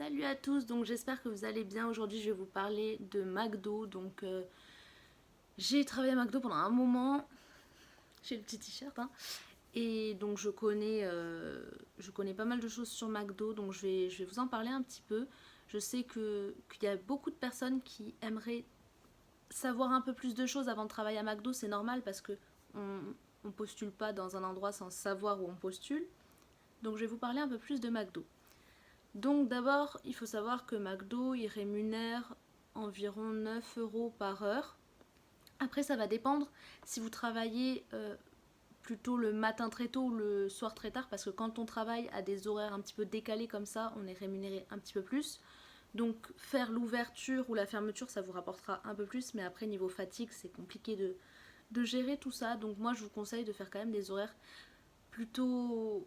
Salut à tous, donc j'espère que vous allez bien. Aujourd'hui je vais vous parler de McDo. J'ai travaillé à McDo pendant un moment, j'ai le petit t-shirt hein. Et donc je connais pas mal de choses sur McDo, donc je vais vous en parler un petit peu. Je sais qu'il y a beaucoup de personnes qui aimeraient savoir un peu plus de choses avant de travailler à McDo, c'est normal parce que on postule pas dans un endroit sans savoir où on postule. Donc je vais vous parler un peu plus de McDo. Donc d'abord, il faut savoir que McDo, il rémunère environ 9 euros par heure. Après, ça va dépendre si vous travaillez plutôt le matin très tôt ou le soir très tard, parce que quand on travaille à des horaires un petit peu décalés comme ça, on est rémunéré un petit peu plus. Donc faire l'ouverture ou la fermeture, ça vous rapportera un peu plus, mais après niveau fatigue, c'est compliqué de gérer tout ça. Donc moi, je vous conseille de faire quand même des horaires plutôt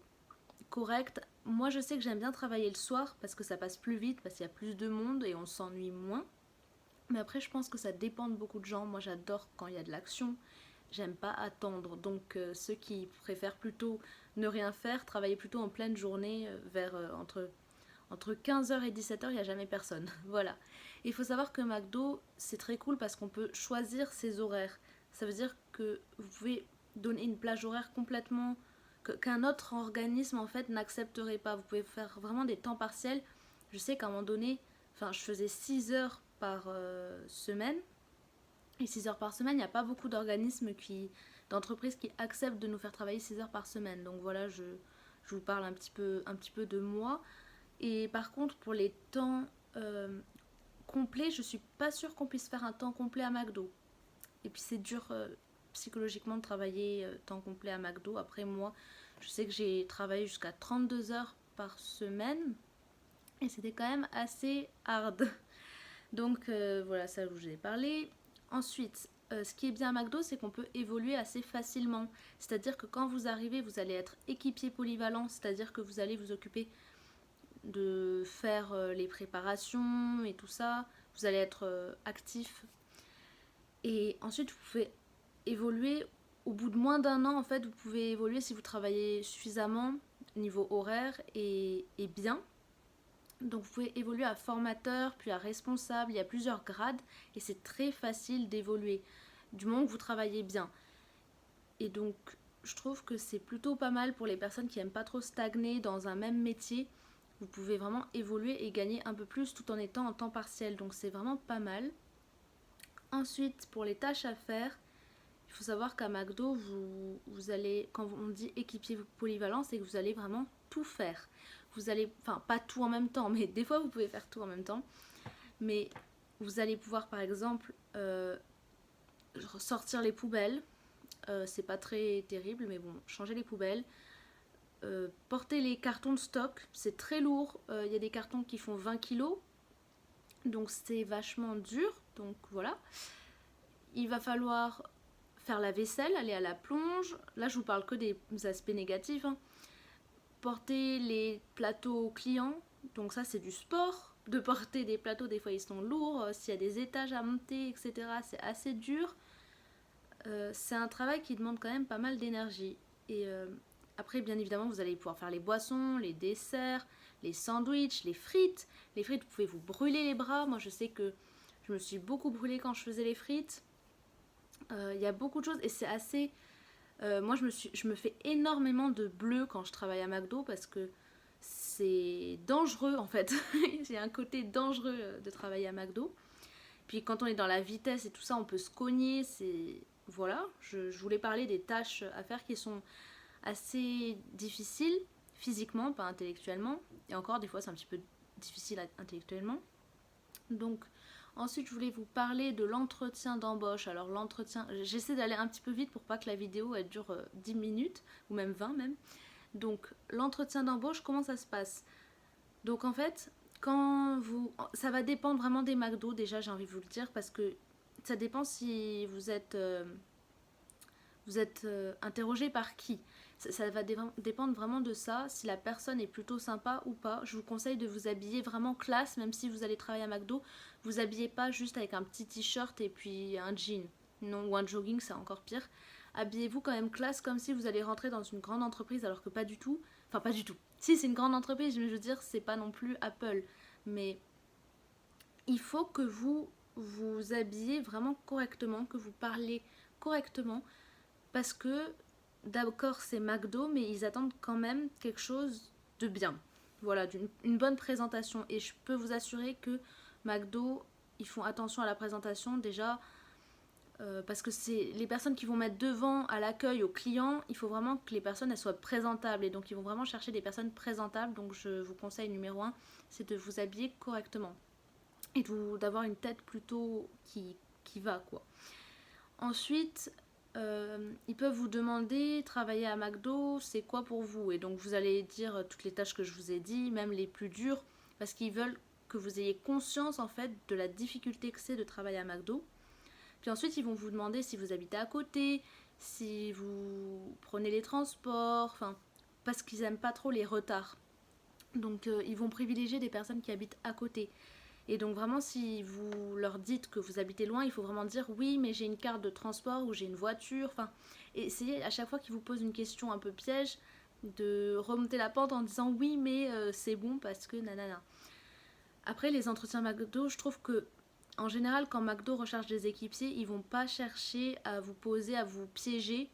correcte. Moi, je sais que j'aime bien travailler le soir parce que ça passe plus vite, parce qu'il y a plus de monde et on s'ennuie moins. Mais après, je pense que ça dépend de beaucoup de gens. Moi, j'adore quand il y a de l'action. J'aime pas attendre. Donc, ceux qui préfèrent plutôt ne rien faire, travailler plutôt en pleine journée, entre 15h et 17h, il n'y a jamais personne. Voilà. Il faut savoir que McDo, c'est très cool parce qu'on peut choisir ses horaires. Ça veut dire que vous pouvez donner une plage horaire complètement qu'un autre organisme en fait n'accepterait pas. Vous pouvez faire vraiment des temps partiels. Je sais qu'à un moment donné, enfin, je faisais 6 heures par semaine. Et 6 heures par semaine, il n'y a pas beaucoup d'entreprises qui acceptent de nous faire travailler 6 heures par semaine. Donc voilà, je vous parle un petit peu de moi. Et par contre, pour les temps complets, je suis pas sûre qu'on puisse faire un temps complet à McDo. Et puis c'est dur psychologiquement de travailler temps complet à McDo. Après moi, je sais que j'ai travaillé jusqu'à 32 heures par semaine. Et c'était quand même assez hard. Donc voilà, ça je vous ai parlé. Ensuite, ce qui est bien à McDo, c'est qu'on peut évoluer assez facilement. C'est-à-dire que quand vous arrivez, vous allez être équipier polyvalent. C'est-à-dire que vous allez vous occuper de faire les préparations et tout ça. Vous allez être actif. Et ensuite, vous pouvez évoluer au bout de moins d'un an. En fait, vous pouvez évoluer si vous travaillez suffisamment niveau horaire et bien. Donc vous pouvez évoluer à formateur, puis à responsable. Il y a plusieurs grades et c'est très facile d'évoluer du moment que vous travaillez bien. Et donc je trouve que c'est plutôt pas mal pour les personnes qui n'aiment pas trop stagner dans un même métier. Vous pouvez vraiment évoluer et gagner un peu plus tout en étant en temps partiel. Donc c'est vraiment pas mal. Ensuite, pour les tâches à faire, il faut savoir qu'à McDo, vous allez, quand on dit équipier polyvalent, c'est que vous allez vraiment tout faire. Vous allez, enfin pas tout en même temps, mais des fois vous pouvez faire tout en même temps. Mais vous allez pouvoir par exemple sortir les poubelles. C'est pas très terrible, mais bon, changer les poubelles. Porter les cartons de stock, c'est très lourd. Il y a des cartons qui font 20 kilos, donc c'est vachement dur. Donc voilà. Il va falloir faire la vaisselle, aller à la plonge. Là, je vous parle que des aspects négatifs. Hein. Porter les plateaux aux clients, donc ça, c'est du sport. De porter des plateaux, des fois, ils sont lourds. S'il y a des étages à monter, etc., c'est assez dur. C'est un travail qui demande quand même pas mal d'énergie. Et après, bien évidemment, vous allez pouvoir faire les boissons, les desserts, les sandwichs, les frites. Les frites, vous pouvez vous brûler les bras. Moi, je sais que je me suis beaucoup brûlée quand je faisais les frites. Il y a beaucoup de choses et c'est assez... moi, je me fais énormément de bleu quand je travaille à McDo parce que c'est dangereux en fait. J'ai un côté dangereux de travailler à McDo. Puis quand on est dans la vitesse et tout ça, on peut se cogner. Voilà, je voulais parler des tâches à faire qui sont assez difficiles physiquement, pas intellectuellement. Et encore, des fois, c'est un petit peu difficile intellectuellement. Donc, ensuite, je voulais vous parler de l'entretien d'embauche. Alors, l'entretien, j'essaie d'aller un petit peu vite pour pas que la vidéo elle dure 10 minutes, ou même 20 même. Donc, l'entretien d'embauche, comment ça se passe? Donc, en fait, ça va dépendre vraiment des McDo, déjà, j'ai envie de vous le dire, parce que ça dépend si vous êtes interrogé par qui. Ça va dépendre vraiment de ça, si la personne est plutôt sympa ou pas. Je vous conseille de vous habiller vraiment classe, même si vous allez travailler à McDo. Vous habillez pas juste avec un petit t-shirt et puis un jean. Non, ou un jogging, c'est encore pire. Habillez-vous quand même classe, comme si vous allez rentrer dans une grande entreprise, alors que pas du tout. Enfin, pas du tout. Si, c'est une grande entreprise, mais je veux dire, c'est pas non plus Apple. mais il faut que vous vous habillez vraiment correctement, que vous parlez correctement, parce que d'accord c'est McDo, mais ils attendent quand même quelque chose de bien. Voilà, une bonne présentation. Et je peux vous assurer que McDo, ils font attention à la présentation déjà, parce que c'est les personnes qui vont mettre devant à l'accueil, aux clients, il faut vraiment que les personnes elles soient présentables. Et donc ils vont vraiment chercher des personnes présentables. Donc je vous conseille numéro un, c'est de vous habiller correctement. Et d'avoir une tête plutôt qui va quoi. Ensuite, ils peuvent vous demander, travailler à McDo, c'est quoi pour vous? Et donc vous allez dire toutes les tâches que je vous ai dit, même les plus dures, parce qu'ils veulent que vous ayez conscience en fait de la difficulté que c'est de travailler à McDo. Puis ensuite, ils vont vous demander si vous habitez à côté, si vous prenez les transports, enfin, parce qu'ils n'aiment pas trop les retards. Donc ils vont privilégier des personnes qui habitent à côté. Et donc vraiment, si vous leur dites que vous habitez loin, il faut vraiment dire oui, mais j'ai une carte de transport ou j'ai une voiture. Enfin, et essayez à chaque fois qu'ils vous posent une question un peu piège de remonter la pente en disant oui, mais c'est bon parce que nanana. Après, les entretiens McDo, je trouve que en général, quand McDo recherche des équipiers, ils vont pas chercher à vous poser, à vous piéger.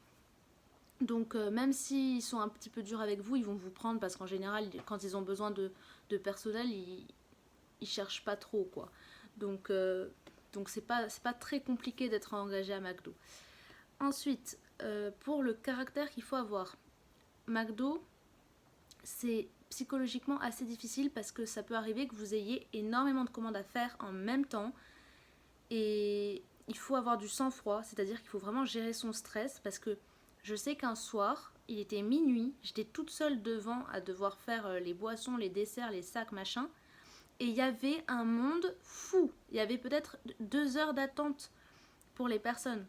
Donc même s'ils sont un petit peu durs avec vous, ils vont vous prendre parce qu'en général, quand ils ont besoin de personnel, ils cherchent pas trop quoi. Donc c'est pas très compliqué d'être engagé à McDo. Ensuite, pour le caractère qu'il faut avoir, McDo, c'est psychologiquement assez difficile parce que ça peut arriver que vous ayez énormément de commandes à faire en même temps et il faut avoir du sang-froid, c'est-à-dire qu'il faut vraiment gérer son stress parce que je sais qu'un soir, il était minuit, j'étais toute seule devant à devoir faire les boissons, les desserts, les sacs, machin. Et il y avait un monde fou. Il y avait peut-être 2 heures d'attente pour les personnes.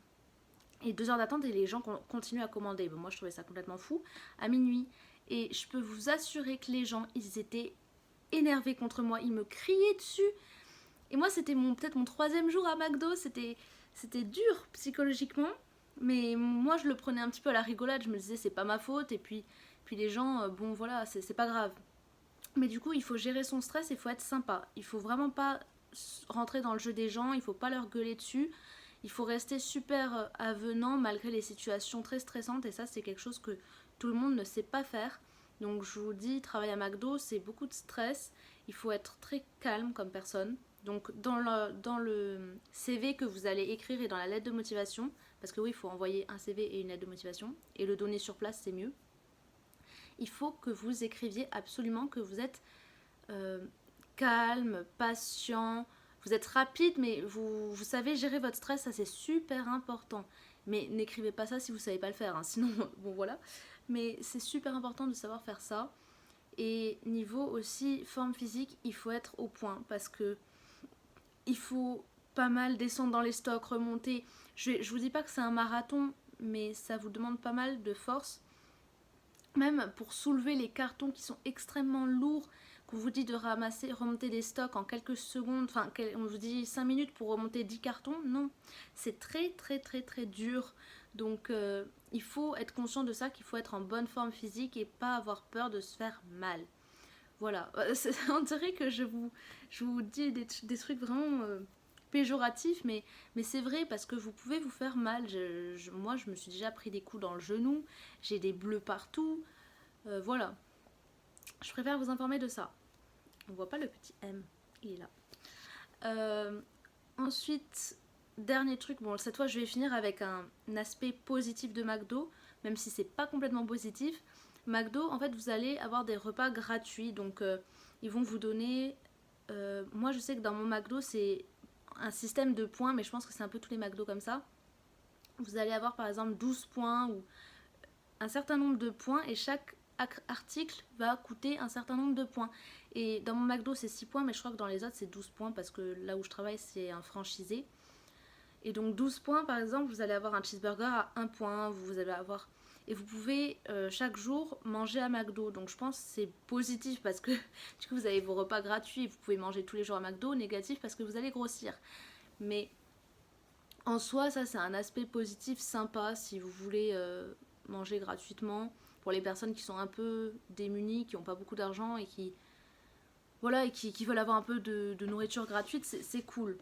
Et 2 heures d'attente et les gens continuent à commander. Bon, moi, je trouvais ça complètement fou. À minuit. Et je peux vous assurer que les gens, ils étaient énervés contre moi. Ils me criaient dessus. Et moi, c'était peut-être mon 3e jour à McDo. C'était dur psychologiquement. Mais moi, je le prenais un petit peu à la rigolade. Je me disais, c'est pas ma faute. Et puis les gens, bon, voilà, c'est pas grave. Mais du coup, il faut gérer son stress, il faut être sympa. Il faut vraiment pas rentrer dans le jeu des gens, il faut pas leur gueuler dessus. Il faut rester super avenant malgré les situations très stressantes et ça, c'est quelque chose que tout le monde ne sait pas faire. Donc je vous dis, travailler à McDo, c'est beaucoup de stress. Il faut être très calme comme personne. Donc dans le CV que vous allez écrire et dans la lettre de motivation, parce que oui, il faut envoyer un CV et une lettre de motivation, et le donner sur place, c'est mieux. Il faut que vous écriviez absolument que vous êtes calme, patient, vous êtes rapide, mais vous savez gérer votre stress, ça c'est super important. Mais n'écrivez pas ça si vous ne savez pas le faire, hein, sinon, bon voilà. Mais c'est super important de savoir faire ça. Et niveau aussi forme physique, il faut être au point parce que il faut pas mal descendre dans les stocks, remonter. Je vous dis pas que c'est un marathon, mais ça vous demande pas mal de force. Même pour soulever les cartons qui sont extrêmement lourds, qu'on vous dit de ramasser, remonter des stocks en quelques secondes, enfin on vous dit 5 minutes pour remonter 10 cartons, non, c'est très très très très dur. Donc il faut être conscient de ça, qu'il faut être en bonne forme physique et pas avoir peur de se faire mal. Voilà, on dirait que je vous dis des trucs vraiment péjoratifs, mais c'est vrai parce que vous pouvez vous faire mal. Moi, je me suis déjà pris des coups dans le genou, j'ai des bleus partout. Voilà, je préfère vous informer de ça. On voit pas le petit M, il est là. Ensuite, dernier truc, bon cette fois je vais finir avec un aspect positif de McDo, même si c'est pas complètement positif. McDo, en fait, vous allez avoir des repas gratuits, donc ils vont vous donner. Moi, je sais que dans mon McDo, c'est un système de points, mais je pense que c'est un peu tous les McDo comme ça. Vous allez avoir par exemple 12 points ou un certain nombre de points et chaque article va coûter un certain nombre de points. Et dans mon McDo, c'est 6 points, mais je crois que dans les autres, c'est 12 points parce que là où je travaille, c'est un franchisé. Et donc 12 points, par exemple, vous allez avoir un cheeseburger à 1 point, vous allez avoir. Et vous pouvez chaque jour manger à McDo. Donc je pense que c'est positif parce que du coup vous avez vos repas gratuits et vous pouvez manger tous les jours à McDo. Négatif parce que vous allez grossir. Mais en soi, ça c'est un aspect positif sympa si vous voulez manger gratuitement pour les personnes qui sont un peu démunies, qui n'ont pas beaucoup d'argent et qui voilà, et qui veulent avoir un peu de nourriture gratuite, c'est cool.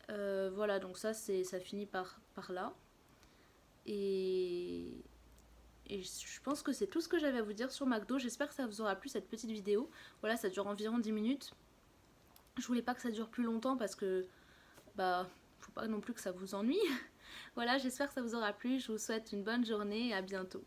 Voilà, donc ça finit par là. Et, et je pense que c'est tout ce que j'avais à vous dire sur McDo. J'espère que ça vous aura plu cette petite vidéo. Voilà, ça dure environ 10 minutes. Je voulais pas que ça dure plus longtemps parce que bah faut pas non plus que ça vous ennuie. Voilà, j'espère que ça vous aura plu. Je vous souhaite une bonne journée et à bientôt.